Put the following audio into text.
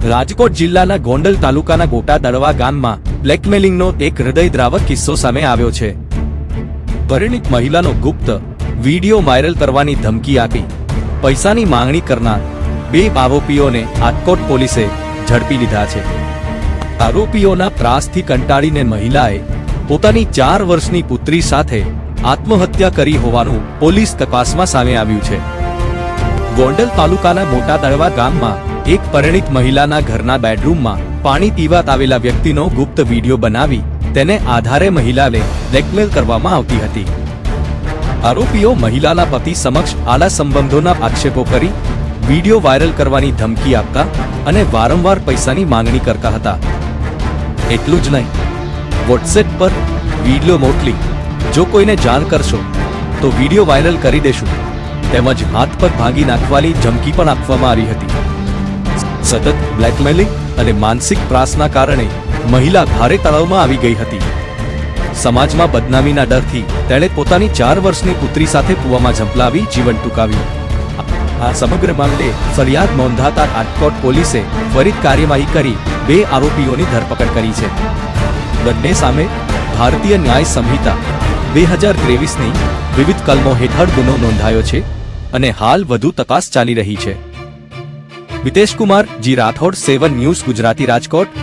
રાજકોટ જિલ્લાના ગોંડલ તાલુકાના ગોટા દળવા ગામમાં બ્લેકમેલિંગનો એક હૃદયદ્રાવક કિસ્સો સામે આવ્યો છે। પરિણીત મહિલાનો ગુપ્ત વિડીયો વાયરલ કરવાની ધમકી આપી પૈસાની માંગણી કરનાર 2 આરોપીઓને રાજકોટ પોલીસે ઝડપી લીધા છે। આરોપીઓના ત્રાસથી કંટાળીને મહિલાએ પોતાની 4 વર્ષની પુત્રી સાથે આત્મહત્યા કરી હોવાનું પોલીસ તપાસમાં સામે આવ્યું છે। ગોંડલ તાલુકાના મોટા દળવા ગામમાં એક પરિણીત મહિલાના ઘરના બેડરૂમમાં પાણી પીવા આવેલા વ્યક્તિનો ગુપ્ત વિડીયો બનાવી તેને આધારે મહિલાને બ્લેકમેલ કરવામાં આવતી હતી। આરોપીઓ મહિલાના પતિ સમક્ષ આલા સંબંધોના આક્ષેપો કરી વિડીયો વાયરલ કરવાની ધમકી આપતા અને વારંવાર પૈસાની માંગણી કરતા હતા। એટલું જ નહીં, વોટ્સએપ પર વિડીયો મોકલી જો કોઈને જાણ કરશો તો વિડીયો વાયરલ કરી દેશું તેમજ હાથ પર ભાંગી નાખવાની ધમકી પણ આપવામાં આવી હતી। સતત બ્લેકમેલિંગ અને માનસિક ત્રાસના કારણે મહિલા ભારે તણાવમાં આવી ગઈ હતી। સમાજમાં બદનામીના ડરથી તેણે પોતાની 4 વર્ષની પુત્રી સાથે કૂવામાં ઝંપલાવી જીવન ટૂંકાવ્યું। આ સમગ્ર મામલે ફરિયાદ નોંધાતા રાજકોટ પોલીસે ત્વરિત કાર્યવાહી કરી 2 આરોપીઓની ધરપકડ કરી છે। બંને સામે ભારતીય ન્યાય સંહિતા 2023ની વિવિધ કલમો હેઠળ ગુનો નોંધાયો છે અને હાલ વધુ તપાસ ચાલી રહી છે। મિતેશ કુમાર જી રાઠોડ 7 ન્યૂઝ ગુજરાતી રાજકોટ।